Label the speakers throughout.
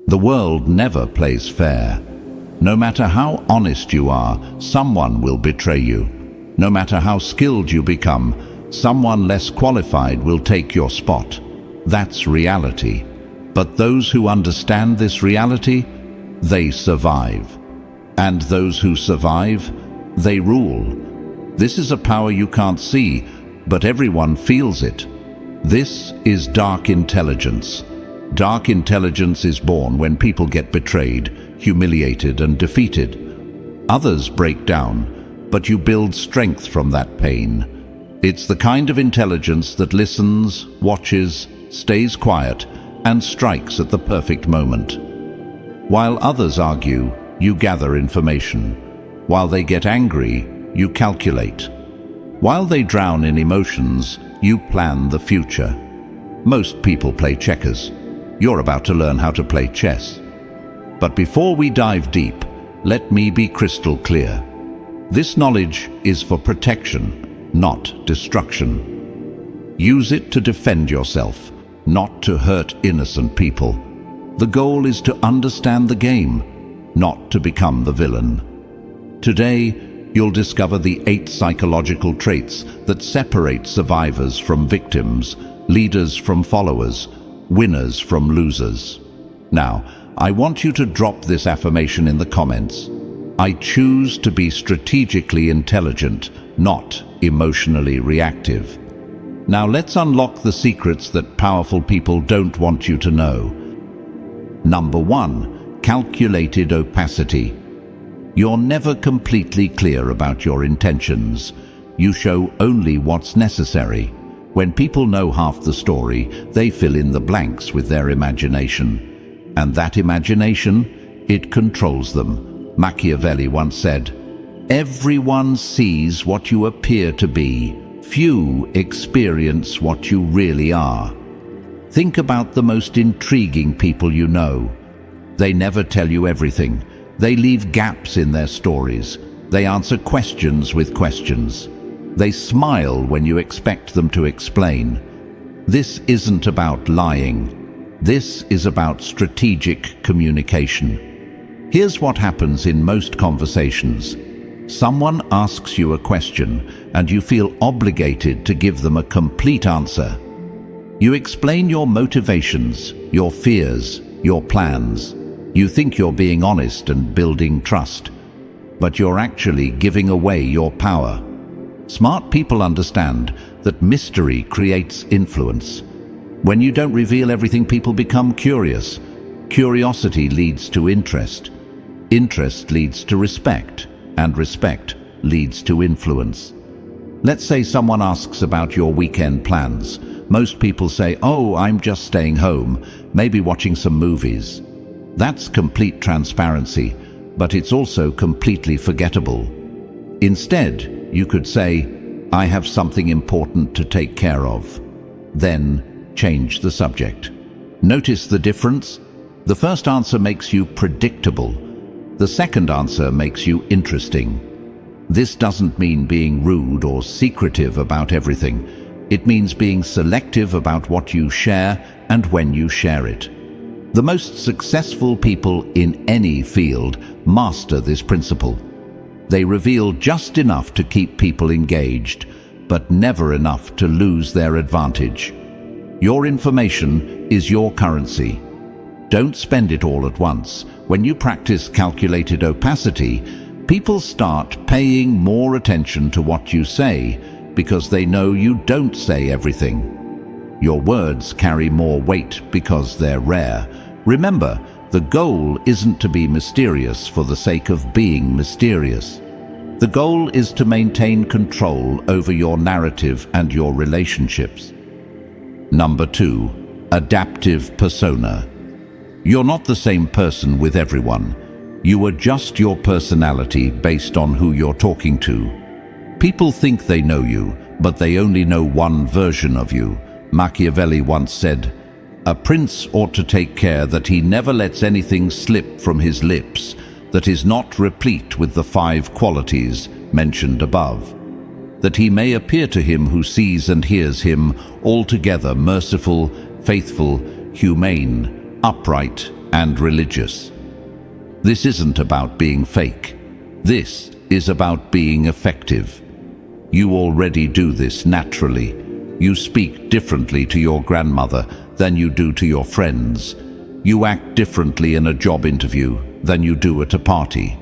Speaker 1: The world never plays fair. No matter how honest you are, someone will betray you. No matter how skilled you become, someone less qualified will take your spot. That's reality. But those who understand this reality, they survive. And those who survive, they rule. This is a power you can't see, but everyone feels it. This is dark intelligence. Dark intelligence is born when people get betrayed, humiliated and defeated. Others break down, but you build strength from that pain. It's the kind of intelligence that listens, watches, stays quiet, and strikes at the perfect moment. While others argue, you gather information. While they get angry, you calculate. While they drown in emotions, you plan the future. Most people play checkers. You're about to learn how to play chess. But before we dive deep, let me be crystal clear. This knowledge is for protection, not destruction. Use it to defend yourself, not to hurt innocent people. The goal is to understand the game, not to become the villain. Today, you'll discover the 8 psychological traits that separate survivors from victims, leaders from followers, winners from losers. Now, I want you to drop this affirmation in the comments. I choose to be strategically intelligent, not emotionally reactive. Now let's unlock the secrets that powerful people don't want you to know. Number 1, calculated opacity. You're never completely clear about your intentions. You show only what's necessary. When people know half the story, they fill in the blanks with their imagination. And that imagination, it controls them. Machiavelli once said, "Everyone sees what you appear to be. Few experience what you really are." Think about the most intriguing people you know. They never tell you everything. They leave gaps in their stories. They answer questions with questions. They smile when you expect them to explain. This isn't about lying. This is about strategic communication. Here's what happens in most conversations. Someone asks you a question, and you feel obligated to give them a complete answer. You explain your motivations, your fears, your plans. You think you're being honest and building trust, but you're actually giving away your power. Smart people understand that mystery creates influence. When you don't reveal everything, people become curious. Curiosity leads to interest. Interest leads to respect, and respect leads to influence. Let's say someone asks about your weekend plans. Most people say, "Oh, I'm just staying home, maybe watching some movies." That's complete transparency, but it's also completely forgettable. Instead, you could say, "I have something important to take care of." Then change the subject. Notice the difference? The first answer makes you predictable. The second answer makes you interesting. This doesn't mean being rude or secretive about everything. It means being selective about what you share and when you share it. The most successful people in any field master this principle. They reveal just enough to keep people engaged, but never enough to lose their advantage. Your information is your currency. Don't spend it all at once. When you practice calculated opacity, people start paying more attention to what you say because they know you don't say everything. Your words carry more weight because they're rare. Remember, the goal isn't to be mysterious for the sake of being mysterious. The goal is to maintain control over your narrative and your relationships. Number 2, adaptive persona. You're not the same person with everyone. You adjust your personality based on who you're talking to. People think they know you, but they only know one version of you. Machiavelli once said, "A prince ought to take care that he never lets anything slip from his lips that is not replete with the 5 qualities mentioned above, that he may appear to him who sees and hears him altogether merciful, faithful, humane, upright, and religious. This isn't about being fake. This is about being effective. You already do this naturally. You speak differently to your grandmother than you do to your friends. You act differently in a job interview than you do at a party.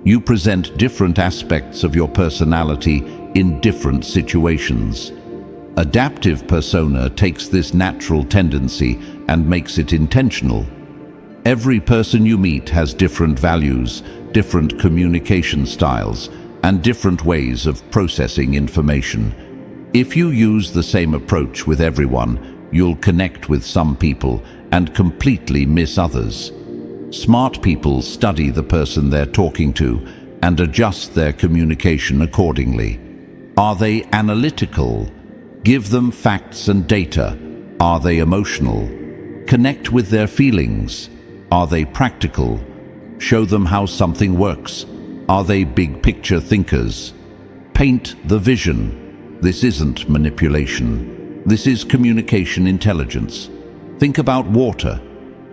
Speaker 1: You present different aspects of your personality in different situations. Adaptive persona takes this natural tendency and makes it intentional. Every person you meet has different values, different communication styles, and different ways of processing information. If you use the same approach with everyone, you'll connect with some people and completely miss others. Smart people study the person they're talking to and adjust their communication accordingly. Are they analytical? Give them facts and data. Are they emotional? Connect with their feelings. Are they practical? Show them how something works. Are they big picture thinkers? Paint the vision. This isn't manipulation. This is communication intelligence. Think about water.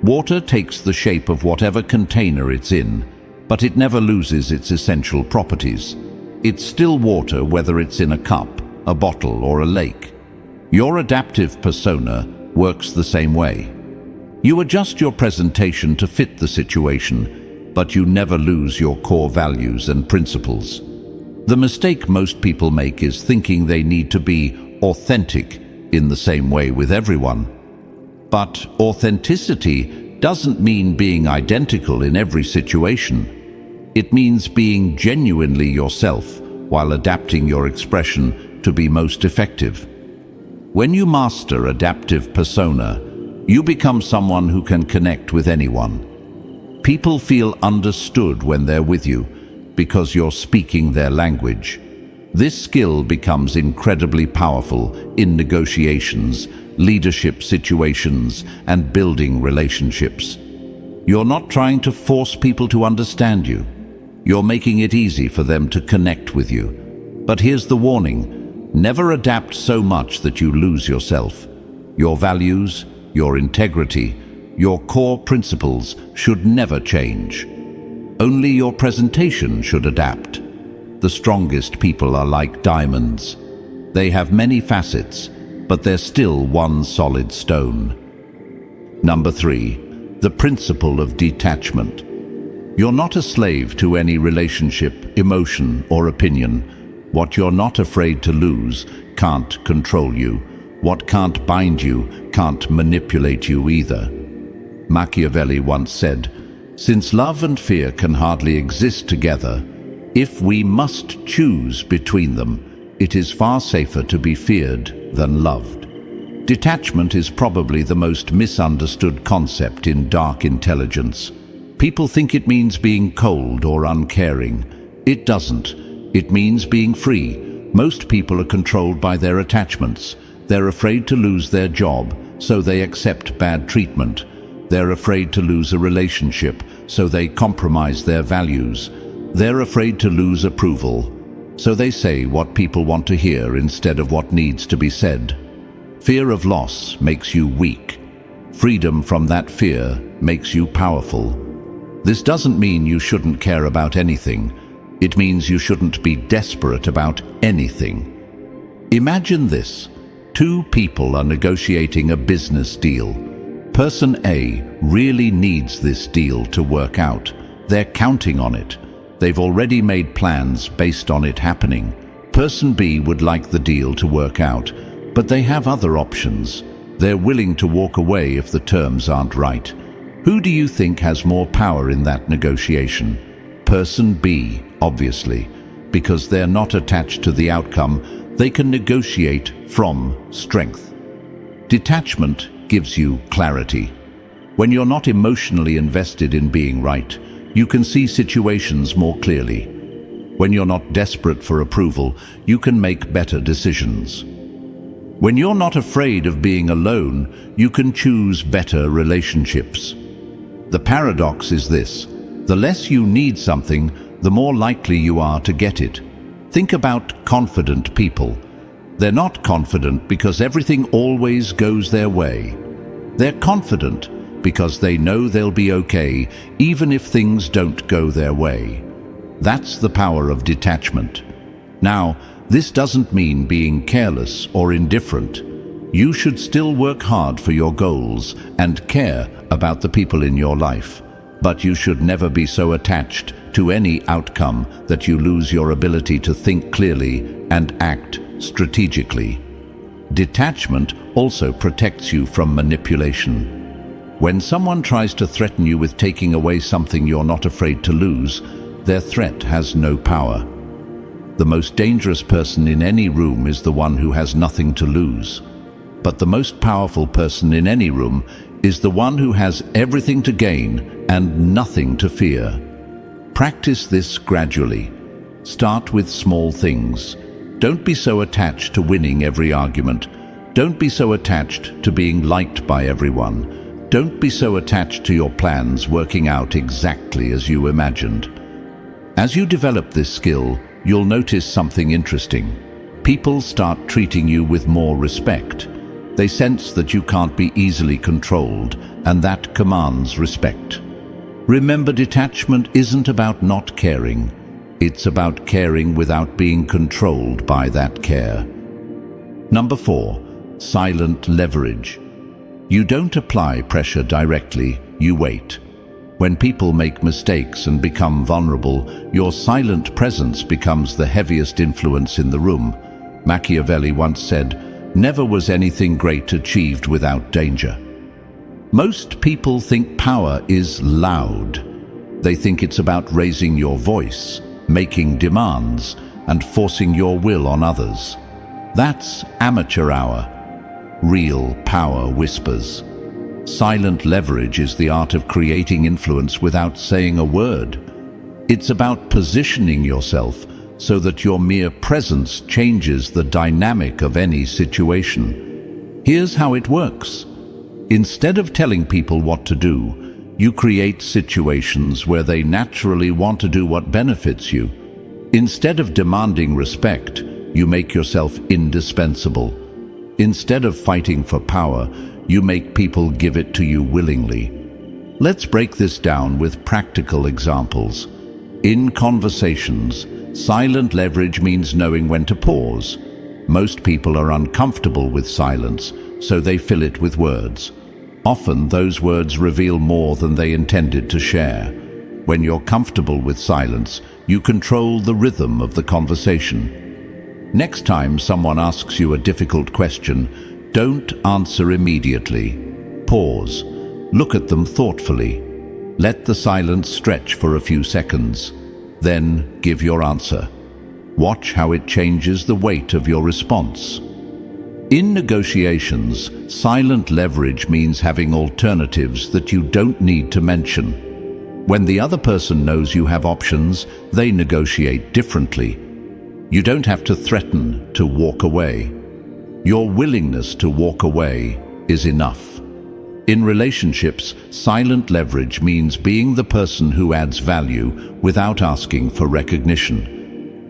Speaker 1: Water takes the shape of whatever container it's in, but it never loses its essential properties. It's still water whether it's in a cup, a bottle, or a lake. Your adaptive persona works the same way. You adjust your presentation to fit the situation, but you never lose your core values and principles. The mistake most people make is thinking they need to be authentic in the same way with everyone. But authenticity doesn't mean being identical in every situation. It means being genuinely yourself while adapting your expression to be most effective. When you master adaptive persona, you become someone who can connect with anyone. People feel understood when they're with you because you're speaking their language. This skill becomes incredibly powerful in negotiations, leadership situations, and building relationships. You're not trying to force people to understand you. You're making it easy for them to connect with you. But here's the warning: never adapt so much that you lose yourself. Your values, your integrity, your core principles should never change. Only your presentation should adapt. The strongest people are like diamonds. They have many facets, but they're still one solid stone. Number 3, the principle of detachment. You're not a slave to any relationship, emotion, or opinion. What you're not afraid to lose can't control you. What can't bind you can't manipulate you either. Machiavelli once said, "Since love and fear can hardly exist together, if we must choose between them, it is far safer to be feared than loved." Detachment is probably the most misunderstood concept in dark intelligence. People think it means being cold or uncaring. It doesn't. It means being free. Most people are controlled by their attachments. They're afraid to lose their job, so they accept bad treatment. They're afraid to lose a relationship, so they compromise their values. They're afraid to lose approval, so they say what people want to hear instead of what needs to be said. Fear of loss makes you weak. Freedom from that fear makes you powerful. This doesn't mean you shouldn't care about anything. It means you shouldn't be desperate about anything. Imagine this. 2 people are negotiating a business deal. Person A really needs this deal to work out. They're counting on it. They've already made plans based on it happening. Person B would like the deal to work out, but they have other options. They're willing to walk away if the terms aren't right. Who do you think has more power in that negotiation? Person B, obviously. Because they're not attached to the outcome, they can negotiate from strength. Detachment gives you clarity. When you're not emotionally invested in being right, you can see situations more clearly. When you're not desperate for approval, you can make better decisions. When you're not afraid of being alone, you can choose better relationships. The paradox is this: the less you need something, the more likely you are to get it. Think about confident people. They're not confident because everything always goes their way. They're confident because they know they'll be okay even if things don't go their way. That's the power of detachment. Now, this doesn't mean being careless or indifferent. You should still work hard for your goals and care about the people in your life. But you should never be so attached to any outcome that you lose your ability to think clearly and act strategically. Detachment also protects you from manipulation. When someone tries to threaten you with taking away something you're not afraid to lose, their threat has no power. The most dangerous person in any room is the one who has nothing to lose. But the most powerful person in any room is the one who has everything to gain and nothing to fear. Practice this gradually. Start with small things. Don't be so attached to winning every argument. Don't be so attached to being liked by everyone. Don't be so attached to your plans working out exactly as you imagined. As you develop this skill, you'll notice something interesting. People start treating you with more respect. They sense that you can't be easily controlled, and that commands respect. Remember, detachment isn't about not caring. It's about caring without being controlled by that care. Number 4, silent leverage. You don't apply pressure directly, you wait. When people make mistakes and become vulnerable, your silent presence becomes the heaviest influence in the room. Machiavelli once said, "Never was anything great achieved without danger." Most people think power is loud. They think it's about raising your voice, making demands, and forcing your will on others. That's amateur hour. Real power whispers. Silent leverage is the art of creating influence without saying a word. It's about positioning yourself so that your mere presence changes the dynamic of any situation. Here's how it works. Instead of telling people what to do, you create situations where they naturally want to do what benefits you. Instead of demanding respect, you make yourself indispensable. Instead of fighting for power, you make people give it to you willingly. Let's break this down with practical examples. In conversations, silent leverage means knowing when to pause. Most people are uncomfortable with silence, so they fill it with words. Often those words reveal more than they intended to share. When you're comfortable with silence, you control the rhythm of the conversation. Next time someone asks you a difficult question, don't answer immediately. Pause. Look at them thoughtfully. Let the silence stretch for a few seconds. Then give your answer. Watch how it changes the weight of your response. In negotiations, silent leverage means having alternatives that you don't need to mention. When the other person knows you have options, they negotiate differently. You don't have to threaten to walk away. Your willingness to walk away is enough. In relationships, silent leverage means being the person who adds value without asking for recognition.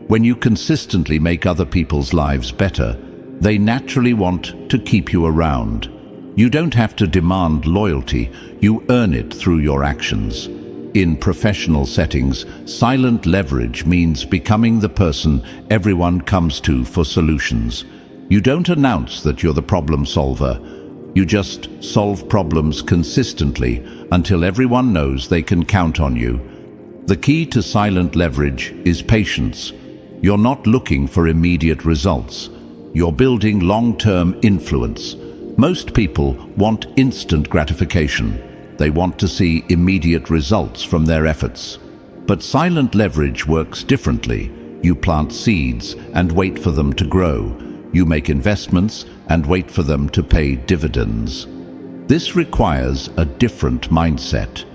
Speaker 1: When you consistently make other people's lives better, they naturally want to keep you around. You don't have to demand loyalty, you earn it through your actions. In professional settings, silent leverage means becoming the person everyone comes to for solutions. You don't announce that you're the problem solver. You just solve problems consistently until everyone knows they can count on you. The key to silent leverage is patience. You're not looking for immediate results. You're building long-term influence. Most people want instant gratification. They want to see immediate results from their efforts. But silent leverage works differently. You plant seeds and wait for them to grow. You make investments and wait for them to pay dividends. This requires a different mindset.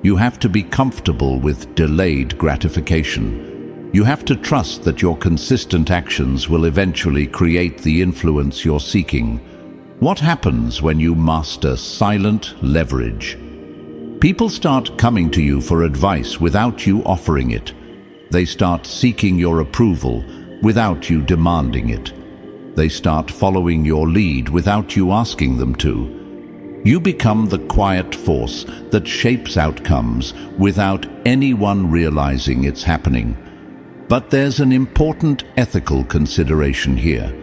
Speaker 1: You have to be comfortable with delayed gratification. You have to trust that your consistent actions will eventually create the influence you're seeking. What happens when you master silent leverage? People start coming to you for advice without you offering it. They start seeking your approval without you demanding it. They start following your lead without you asking them to. You become the quiet force that shapes outcomes without anyone realizing it's happening. But there's an important ethical consideration here.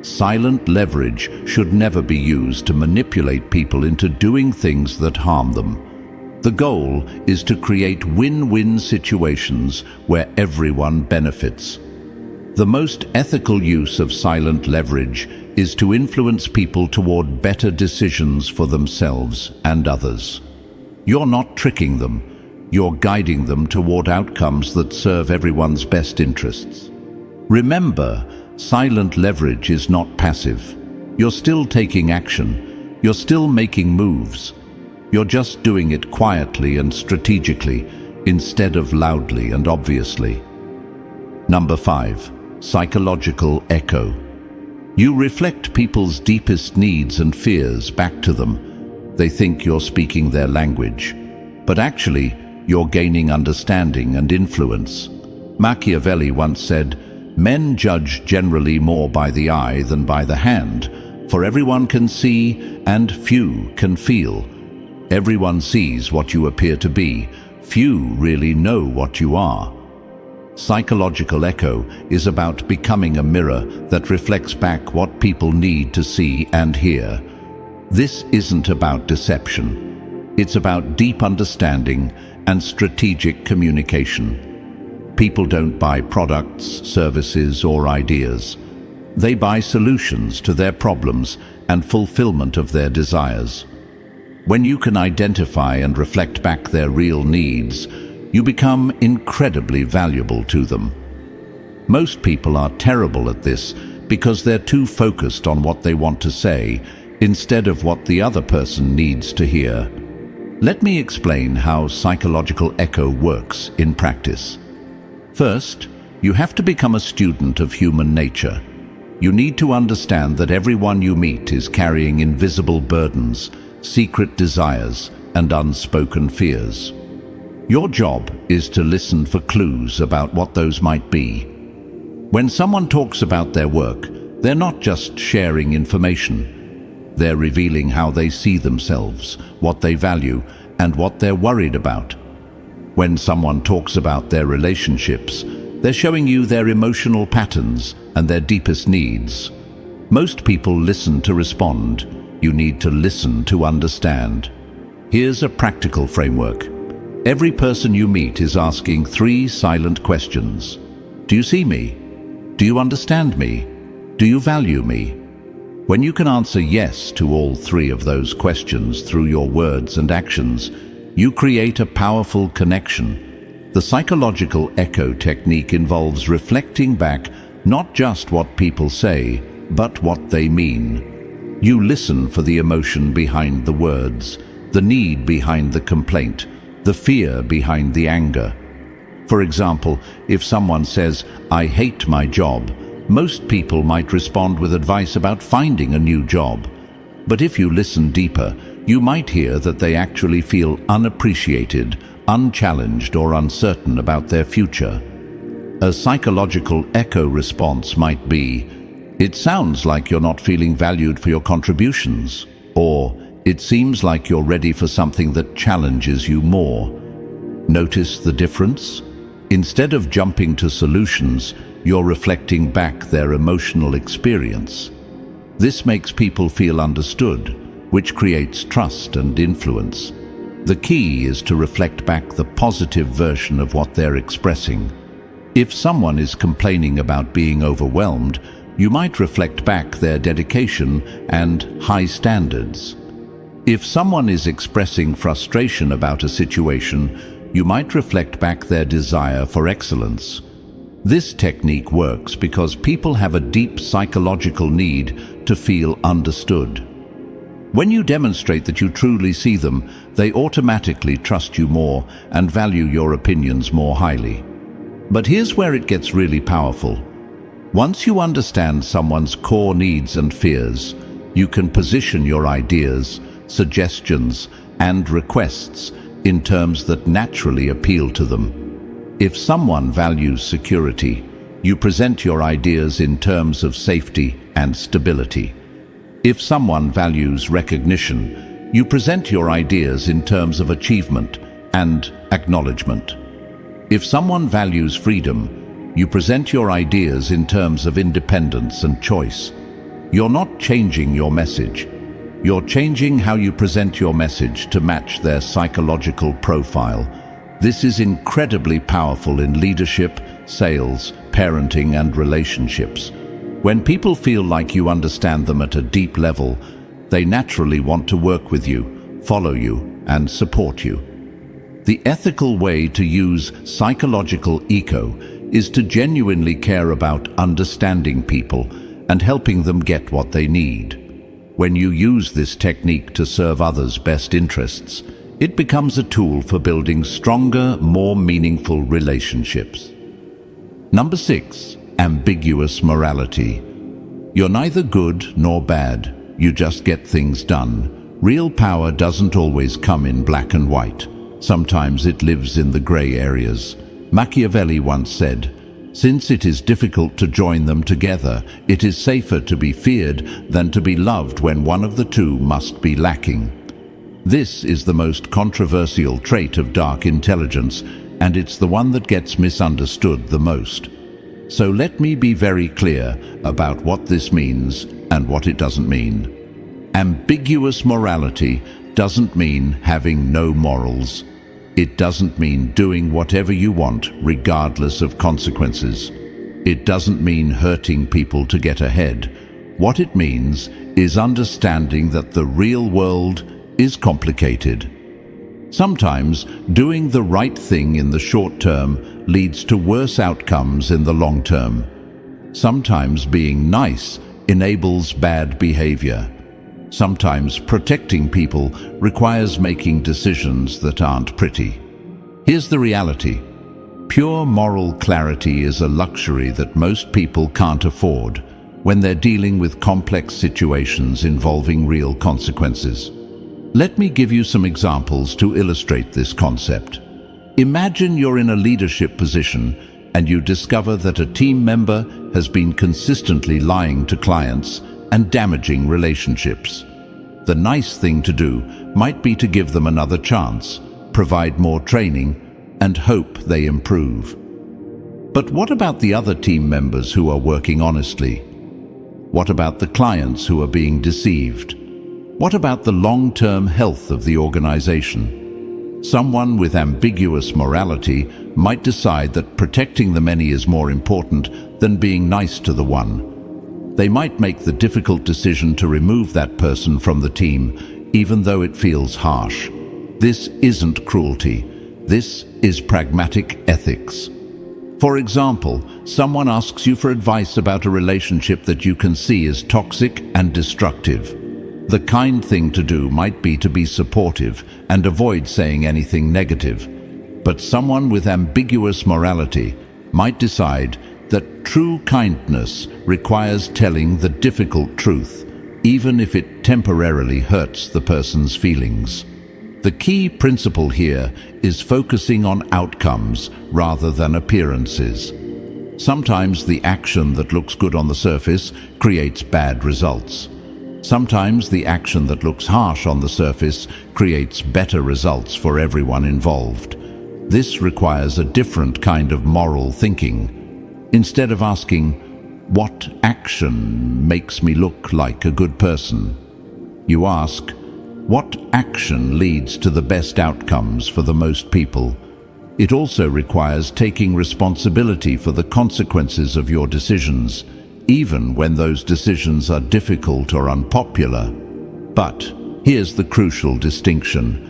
Speaker 1: Silent leverage should never be used to manipulate people into doing things that harm them. The goal is to create win-win situations where everyone benefits. The most ethical use of silent leverage is to influence people toward better decisions for themselves and others. You're not tricking them, you're guiding them toward outcomes that serve everyone's best interests. Remember, silent leverage is not passive. You're still taking action, you're still making moves. You're just doing it quietly and strategically, instead of loudly and obviously. Number 5. Psychological echo. You reflect people's deepest needs and fears back to them. They think you're speaking their language, but actually, you're gaining understanding and influence. Machiavelli once said, "Men judge generally more by the eye than by the hand, for everyone can see and few can feel." Everyone sees what you appear to be. Few really know what you are. Psychological echo is about becoming a mirror that reflects back what people need to see and hear. This isn't about deception. It's about deep understanding and strategic communication. People don't buy products, services, or ideas. They buy solutions to their problems and fulfillment of their desires. When you can identify and reflect back their real needs, you become incredibly valuable to them. Most people are terrible at this because they're too focused on what they want to say instead of what the other person needs to hear. Let me explain how psychological echo works in practice. First, you have to become a student of human nature. You need to understand that everyone you meet is carrying invisible burdens, secret desires, and unspoken fears. Your job is to listen for clues about what those might be. When someone talks about their work, they're not just sharing information. They're revealing how they see themselves, what they value, and what they're worried about. When someone talks about their relationships, they're showing you their emotional patterns and their deepest needs. Most people listen to respond. You need to listen to understand. Here's a practical framework. Every person you meet is asking 3 silent questions. Do you see me? Do you understand me? Do you value me? When you can answer yes to all 3 of those questions through your words and actions, you create a powerful connection. The psychological echo technique involves reflecting back not just what people say, but what they mean. You listen for the emotion behind the words, the need behind the complaint, the fear behind the anger. For example, if someone says, "I hate my job," most people might respond with advice about finding a new job. But if you listen deeper, you might hear that they actually feel unappreciated, unchallenged, or uncertain about their future. A psychological echo response might be, "It sounds like you're not feeling valued for your contributions," or "It seems like you're ready for something that challenges you more." Notice the difference? Instead of jumping to solutions, you're reflecting back their emotional experience. This makes people feel understood, which creates trust and influence. The key is to reflect back the positive version of what they're expressing. If someone is complaining about being overwhelmed, you might reflect back their dedication and high standards. If someone is expressing frustration about a situation, you might reflect back their desire for excellence. This technique works because people have a deep psychological need to feel understood. When you demonstrate that you truly see them, they automatically trust you more and value your opinions more highly. But here's where it gets really powerful. Once you understand someone's core needs and fears, you can position your ideas, suggestions, and requests in terms that naturally appeal to them. If someone values security, you present your ideas in terms of safety and stability. If someone values recognition, you present your ideas in terms of achievement and acknowledgement. If someone values freedom, you present your ideas in terms of independence and choice. You're not changing your message. You're changing how you present your message to match their psychological profile. This is incredibly powerful in leadership, sales, parenting, and relationships. When people feel like you understand them at a deep level, they naturally want to work with you, follow you, and support you. The ethical way to use psychological eco is to genuinely care about understanding people and helping them get what they need. When you use this technique to serve others' best interests, it becomes a tool for building stronger, more meaningful relationships. Number 6, ambiguous morality. You're neither good nor bad, you just get things done. Real power doesn't always come in black and white. Sometimes it lives in the gray areas. Machiavelli once said, "Since it is difficult to join them together, it is safer to be feared than to be loved when one of the two must be lacking." This is the most controversial trait of dark intelligence, and it's the one that gets misunderstood the most. So let me be very clear about what this means and what it doesn't mean. Ambiguous morality doesn't mean having no morals. It doesn't mean doing whatever you want, regardless of consequences. It doesn't mean hurting people to get ahead. What it means is understanding that the real world is complicated. Sometimes doing the right thing in the short term leads to worse outcomes in the long term. Sometimes being nice enables bad behavior. Sometimes protecting people requires making decisions that aren't pretty. Here's the reality. Pure moral clarity is a luxury that most people can't afford when they're dealing with complex situations involving real consequences. Let me give you some examples to illustrate this concept. Imagine you're in a leadership position and you discover that a team member has been consistently lying to clients and damaging relationships. The nice thing to do might be to give them another chance, provide more training, and hope they improve. But what about the other team members who are working honestly? What about the clients who are being deceived? What about the long-term health of the organization? Someone with ambiguous morality might decide that protecting the many is more important than being nice to the one. They might make the difficult decision to remove that person from the team, even though it feels harsh. This isn't cruelty. This is pragmatic ethics. For example, someone asks you for advice about a relationship that you can see is toxic and destructive. The kind thing to do might be to be supportive and avoid saying anything negative. But someone with ambiguous morality might decide that true kindness requires telling the difficult truth, even if it temporarily hurts the person's feelings. The key principle here is focusing on outcomes rather than appearances. Sometimes the action that looks good on the surface creates bad results. Sometimes the action that looks harsh on the surface creates better results for everyone involved. This requires a different kind of moral thinking. Instead of asking, "What action makes me look like a good person?" you ask, "What action leads to the best outcomes for the most people?" It also requires taking responsibility for the consequences of your decisions, even when those decisions are difficult or unpopular. But here's the crucial distinction.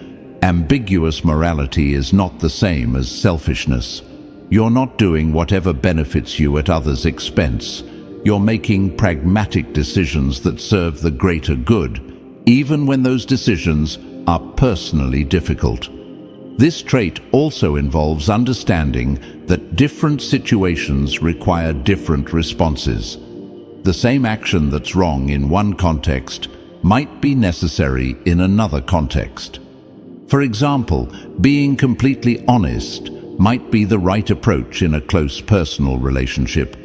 Speaker 1: Ambiguous morality is not the same as selfishness. You're not doing whatever benefits you at others' expense. You're making pragmatic decisions that serve the greater good, even when those decisions are personally difficult. This trait also involves understanding that different situations require different responses. The same action that's wrong in one context might be necessary in another context. For example, being completely honest might be the right approach in a close personal relationship,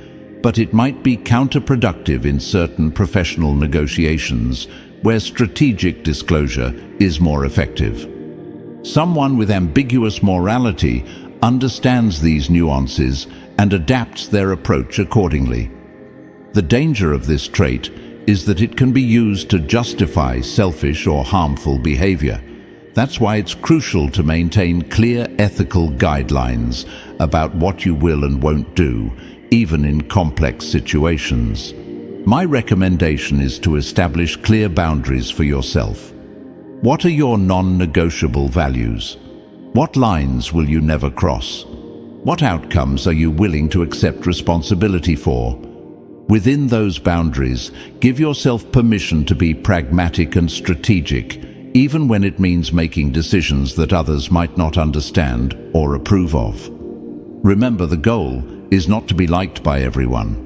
Speaker 1: but it might be counterproductive in certain professional negotiations where strategic disclosure is more effective. Someone with ambiguous morality understands these nuances and adapts their approach accordingly. The danger of this trait is that it can be used to justify selfish or harmful behavior. That's why it's crucial to maintain clear ethical guidelines about what you will and won't do, even in complex situations. My recommendation is to establish clear boundaries for yourself. What are your non-negotiable values? What lines will you never cross? What outcomes are you willing to accept responsibility for? Within those boundaries, give yourself permission to be pragmatic and strategic, even when it means making decisions that others might not understand or approve of. Remember, the goal is not to be liked by everyone.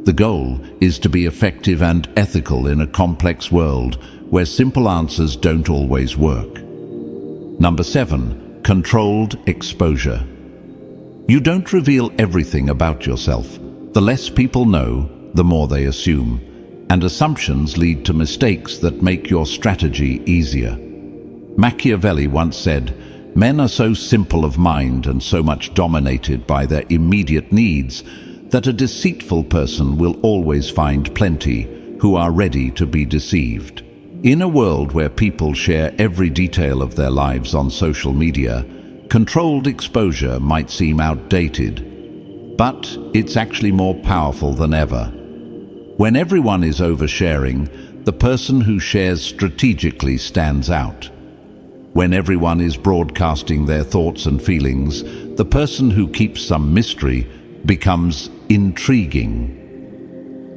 Speaker 1: The goal is to be effective and ethical in a complex world where simple answers don't always work. Number 7, controlled exposure. You don't reveal everything about yourself. The less people know, the more they assume, and assumptions lead to mistakes that make your strategy easier. Machiavelli once said, "Men are so simple of mind and so much dominated by their immediate needs that a deceitful person will always find plenty who are ready to be deceived." In a world where people share every detail of their lives on social media, controlled exposure might seem outdated, but it's actually more powerful than ever. When everyone is oversharing, the person who shares strategically stands out. When everyone is broadcasting their thoughts and feelings, the person who keeps some mystery becomes intriguing.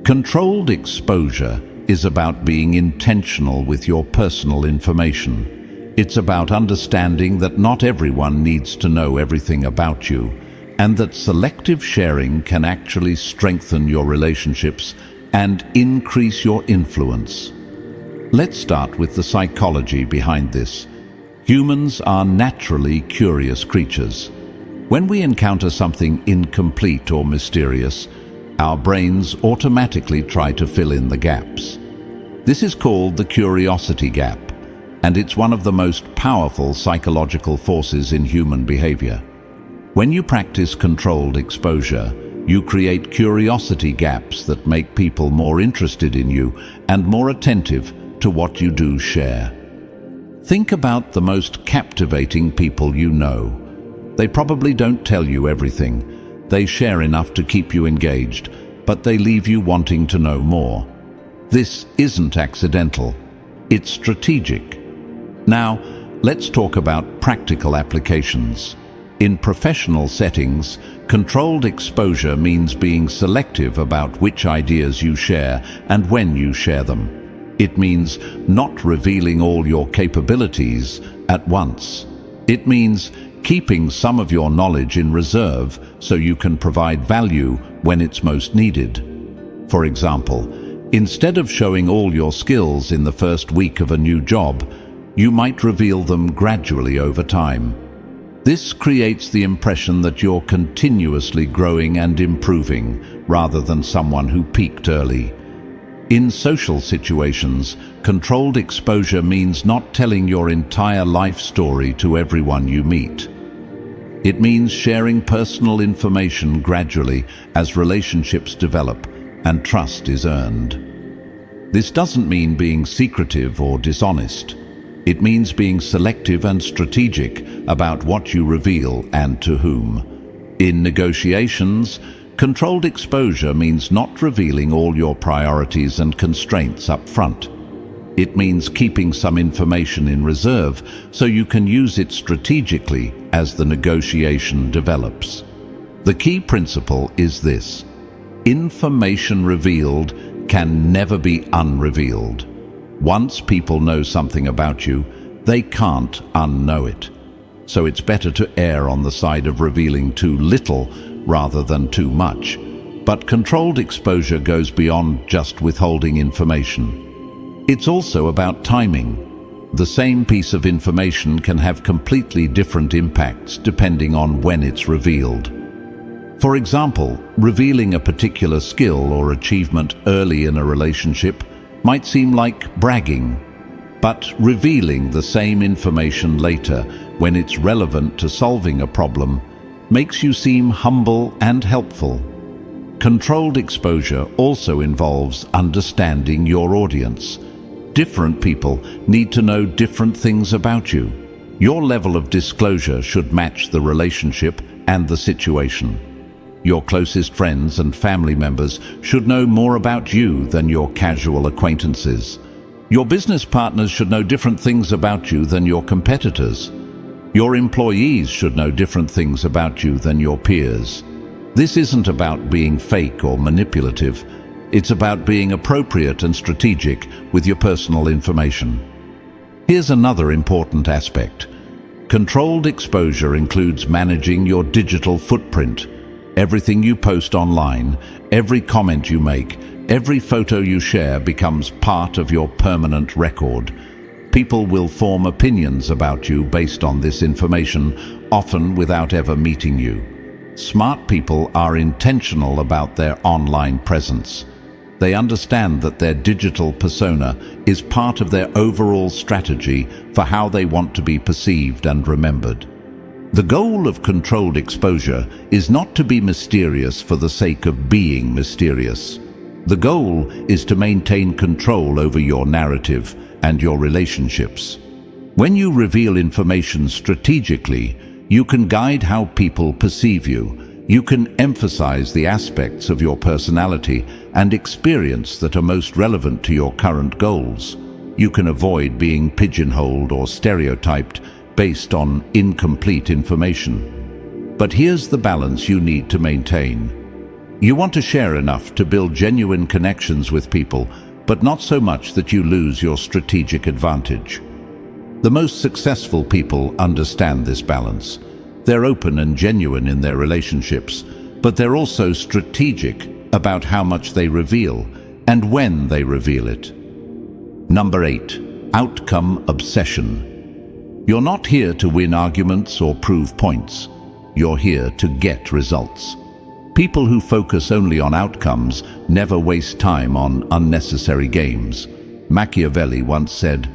Speaker 1: Controlled exposure is about being intentional with your personal information. It's about understanding that not everyone needs to know everything about you, and that selective sharing can actually strengthen your relationships and increase your influence. Let's start with the psychology behind this. Humans are naturally curious creatures. When we encounter something incomplete or mysterious, our brains automatically try to fill in the gaps. This is called the curiosity gap, and it's one of the most powerful psychological forces in human behavior. When you practice controlled exposure, you create curiosity gaps that make people more interested in you and more attentive to what you do share. Think about the most captivating people you know. They probably don't tell you everything. They share enough to keep you engaged, but they leave you wanting to know more. This isn't accidental. It's strategic. Now, let's talk about practical applications. In professional settings, controlled exposure means being selective about which ideas you share and when you share them. It means not revealing all your capabilities at once. It means keeping some of your knowledge in reserve so you can provide value when it's most needed. For example, instead of showing all your skills in the first week of a new job, you might reveal them gradually over time. This creates the impression that you're continuously growing and improving, rather than someone who peaked early. In social situations, controlled exposure means not telling your entire life story to everyone you meet. It means sharing personal information gradually as relationships develop and trust is earned. This doesn't mean being secretive or dishonest. It means being selective and strategic about what you reveal and to whom. In negotiations, controlled exposure means not revealing all your priorities and constraints up front. It means keeping some information in reserve so you can use it strategically as the negotiation develops. The key principle is this: information revealed can never be unrevealed. Once people know something about you, they can't unknow it. So it's better to err on the side of revealing too little rather than too much. But controlled exposure goes beyond just withholding information. It's also about timing. The same piece of information can have completely different impacts depending on when it's revealed. For example, revealing a particular skill or achievement early in a relationship might seem like bragging, but revealing the same information later when it's relevant to solving a problem makes you seem humble and helpful. Controlled exposure also involves understanding your audience. Different people need to know different things about you. Your level of disclosure should match the relationship and the situation. Your closest friends and family members should know more about you than your casual acquaintances. Your business partners should know different things about you than your competitors. Your employees should know different things about you than your peers. This isn't about being fake or manipulative. It's about being appropriate and strategic with your personal information. Here's another important aspect. Controlled exposure includes managing your digital footprint. Everything you post online, every comment you make, every photo you share becomes part of your permanent record. People will form opinions about you based on this information, often without ever meeting you. Smart people are intentional about their online presence. They understand that their digital persona is part of their overall strategy for how they want to be perceived and remembered. The goal of controlled exposure is not to be mysterious for the sake of being mysterious. The goal is to maintain control over your narrative and your relationships. When you reveal information strategically, you can guide how people perceive you. You can emphasize the aspects of your personality and experience that are most relevant to your current goals. You can avoid being pigeonholed or stereotyped based on incomplete information. But here's the balance you need to maintain. You want to share enough to build genuine connections with people, but not so much that you lose your strategic advantage. The most successful people understand this balance. They're open and genuine in their relationships, but they're also strategic about how much they reveal and when they reveal it. Number 8, outcome obsession. You're not here to win arguments or prove points. You're here to get results. People who focus only on outcomes never waste time on unnecessary games. Machiavelli once said,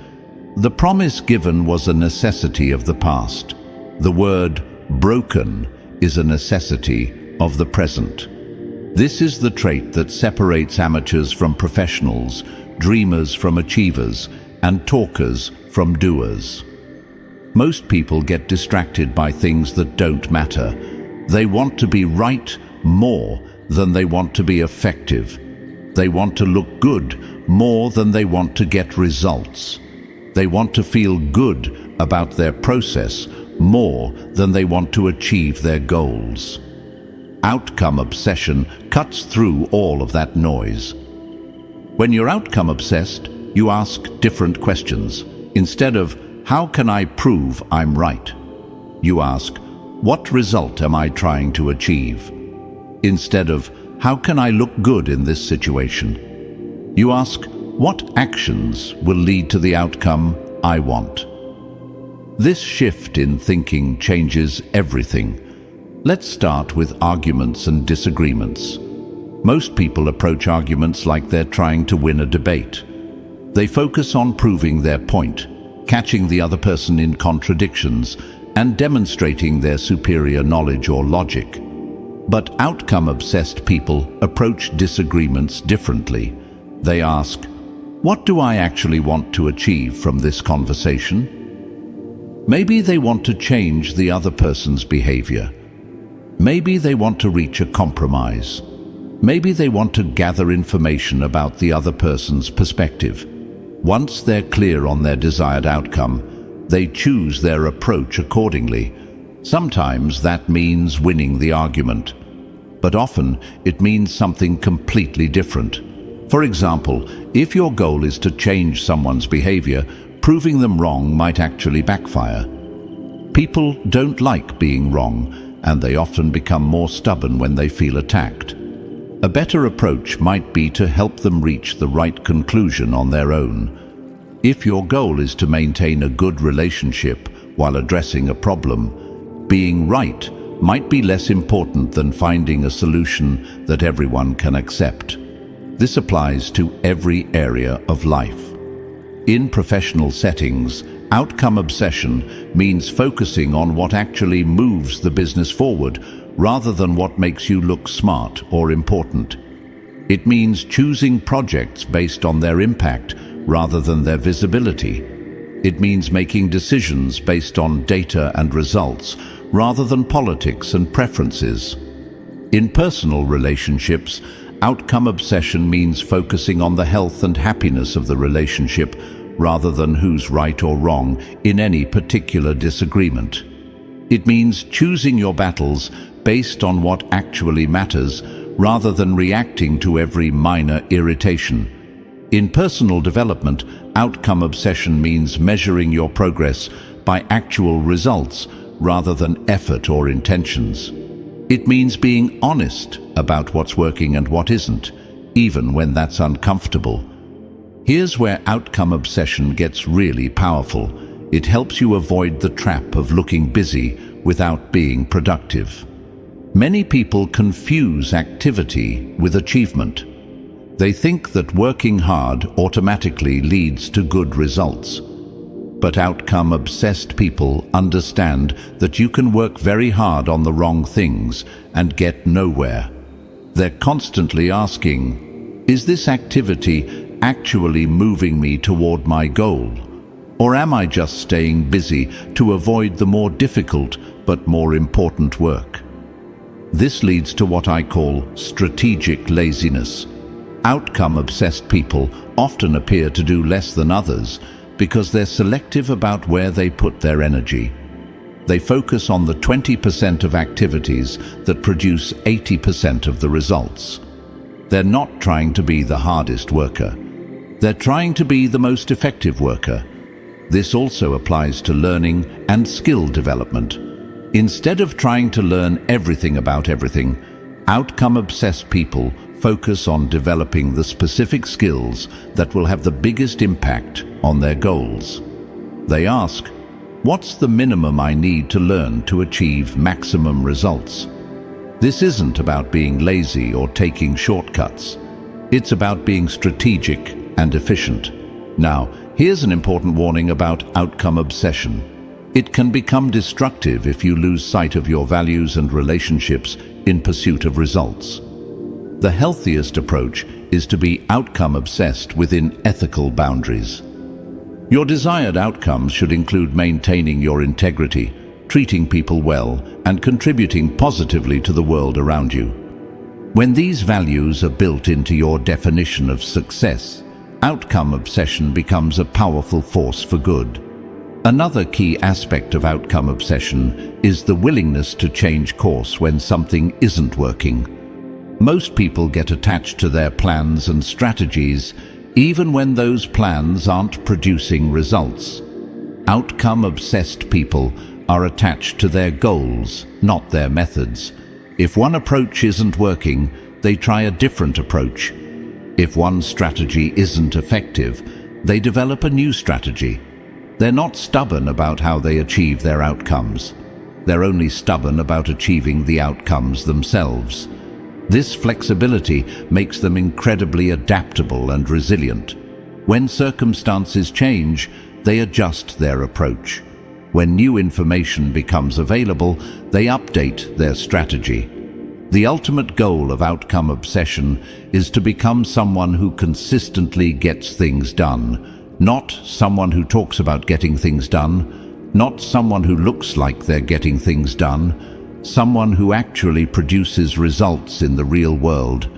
Speaker 1: "The promise given was a necessity of the past. The word broken is a necessity of the present." This is the trait that separates amateurs from professionals, dreamers from achievers, and talkers from doers. Most people get distracted by things that don't matter. They want to be right more than they want to be effective. They want to look good more than they want to get results. They want to feel good about their process more than they want to achieve their goals. Outcome obsession cuts through all of that noise. When you're outcome obsessed, you ask different questions. Instead of, "How can I prove I'm right?" you ask, "What result am I trying to achieve?" Instead of, "How can I look good in this situation?" you ask, "What actions will lead to the outcome I want?" This shift in thinking changes everything. Let's start with arguments and disagreements. Most people approach arguments like they're trying to win a debate. They focus on proving their point, catching the other person in contradictions, and demonstrating their superior knowledge or logic. But outcome-obsessed people approach disagreements differently. They ask, "What do I actually want to achieve from this conversation?" Maybe they want to change the other person's behavior. Maybe they want to reach a compromise. Maybe they want to gather information about the other person's perspective. Once they're clear on their desired outcome, they choose their approach accordingly. Sometimes that means winning the argument, but often it means something completely different. For example, if your goal is to change someone's behavior, proving them wrong might actually backfire. People don't like being wrong, and they often become more stubborn when they feel attacked. A better approach might be to help them reach the right conclusion on their own. If your goal is to maintain a good relationship while addressing a problem, being right might be less important than finding a solution that everyone can accept. This applies to every area of life. In professional settings, outcome obsession means focusing on what actually moves the business forward rather than what makes you look smart or important. It means choosing projects based on their impact rather than their visibility. It means making decisions based on data and results rather than politics and preferences. In personal relationships, outcome obsession means focusing on the health and happiness of the relationship rather than who's right or wrong in any particular disagreement. It means choosing your battles based on what actually matters rather than reacting to every minor irritation. In personal development, outcome obsession means measuring your progress by actual results rather than effort or intentions. It means being honest about what's working and what isn't, even when that's uncomfortable. Here's where outcome obsession gets really powerful. It helps you avoid the trap of looking busy without being productive. Many people confuse activity with achievement. They think that working hard automatically leads to good results. But outcome-obsessed people understand that you can work very hard on the wrong things and get nowhere. They're constantly asking, is this activity actually moving me toward my goal? Or am I just staying busy to avoid the more difficult but more important work? This leads to what I call strategic laziness. Outcome-obsessed people often appear to do less than others because they're selective about where they put their energy. They focus on the 20% of activities that produce 80% of the results. They're not trying to be the hardest worker. They're trying to be the most effective worker. This also applies to learning and skill development. Instead of trying to learn everything about everything, outcome-obsessed people focus on developing the specific skills that will have the biggest impact on their goals. They ask, what's the minimum I need to learn to achieve maximum results? This isn't about being lazy or taking shortcuts. It's about being strategic and efficient. Now, here's an important warning about outcome obsession. It can become destructive if you lose sight of your values and relationships in pursuit of results. The healthiest approach is to be outcome-obsessed within ethical boundaries. Your desired outcomes should include maintaining your integrity, treating people well, and contributing positively to the world around you. When these values are built into your definition of success, outcome obsession becomes a powerful force for good. Another key aspect of outcome obsession is the willingness to change course when something isn't working. Most people get attached to their plans and strategies, even when those plans aren't producing results. Outcome-obsessed people are attached to their goals, not their methods. If one approach isn't working, they try a different approach. If one strategy isn't effective, they develop a new strategy. They're not stubborn about how they achieve their outcomes. They're only stubborn about achieving the outcomes themselves. This flexibility makes them incredibly adaptable and resilient. When circumstances change, they adjust their approach. When new information becomes available, they update their strategy. The ultimate goal of outcome obsession is to become someone who consistently gets things done, not someone who talks about getting things done, not someone who looks like they're getting things done, someone who actually produces results in the real world.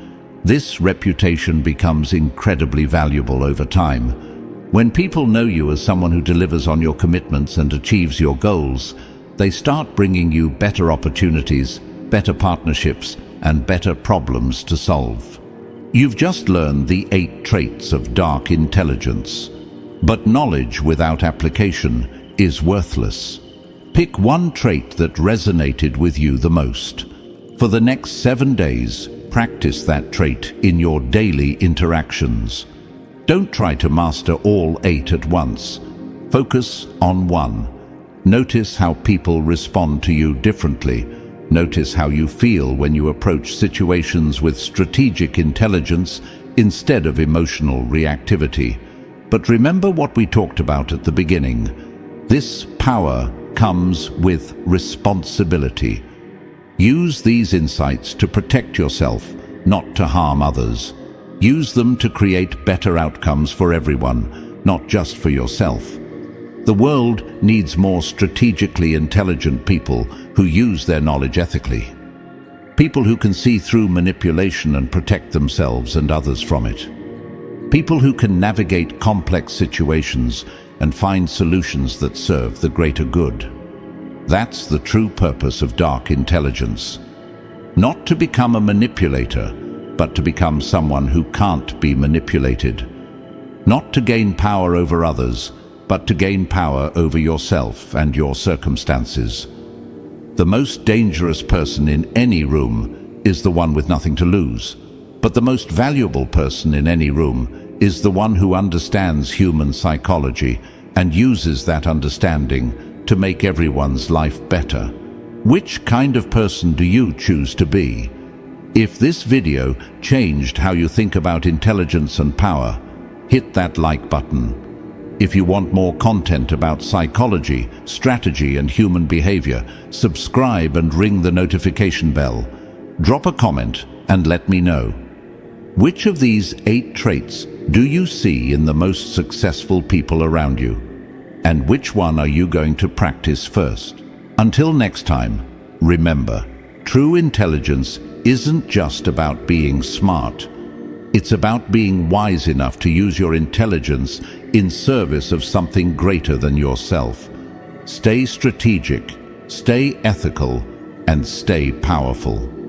Speaker 1: This reputation becomes incredibly valuable over time. When people know you as someone who delivers on your commitments and achieves your goals, they start bringing you better opportunities, better partnerships, and better problems to solve. You've just learned the 8 traits of dark intelligence. But knowledge without application is worthless. Pick one trait that resonated with you the most. For the next 7 days, practice that trait in your daily interactions. Don't try to master all 8 at once. Focus on one. Notice how people respond to you differently. Notice how you feel when you approach situations with strategic intelligence instead of emotional reactivity. But remember what we talked about at the beginning. This power comes with responsibility. Use these insights to protect yourself, not to harm others. Use them to create better outcomes for everyone, not just for yourself. The world needs more strategically intelligent people who use their knowledge ethically. People who can see through manipulation and protect themselves and others from it. People who can navigate complex situations and find solutions that serve the greater good. That's the true purpose of dark intelligence. Not to become a manipulator, but to become someone who can't be manipulated. Not to gain power over others, but to gain power over yourself and your circumstances. The most dangerous person in any room is the one with nothing to lose. But the most valuable person in any room is the one who understands human psychology and uses that understanding to make everyone's life better. Which kind of person do you choose to be? If this video changed how you think about intelligence and power, hit that like button. If you want more content about psychology, strategy, and human behavior, subscribe and ring the notification bell. Drop a comment and let me know. Which of these 8 traits do you see in the most successful people around you? And which one are you going to practice first? Until next time, remember, true intelligence isn't just about being smart. It's about being wise enough to use your intelligence in service of something greater than yourself. Stay strategic, stay ethical, and stay powerful.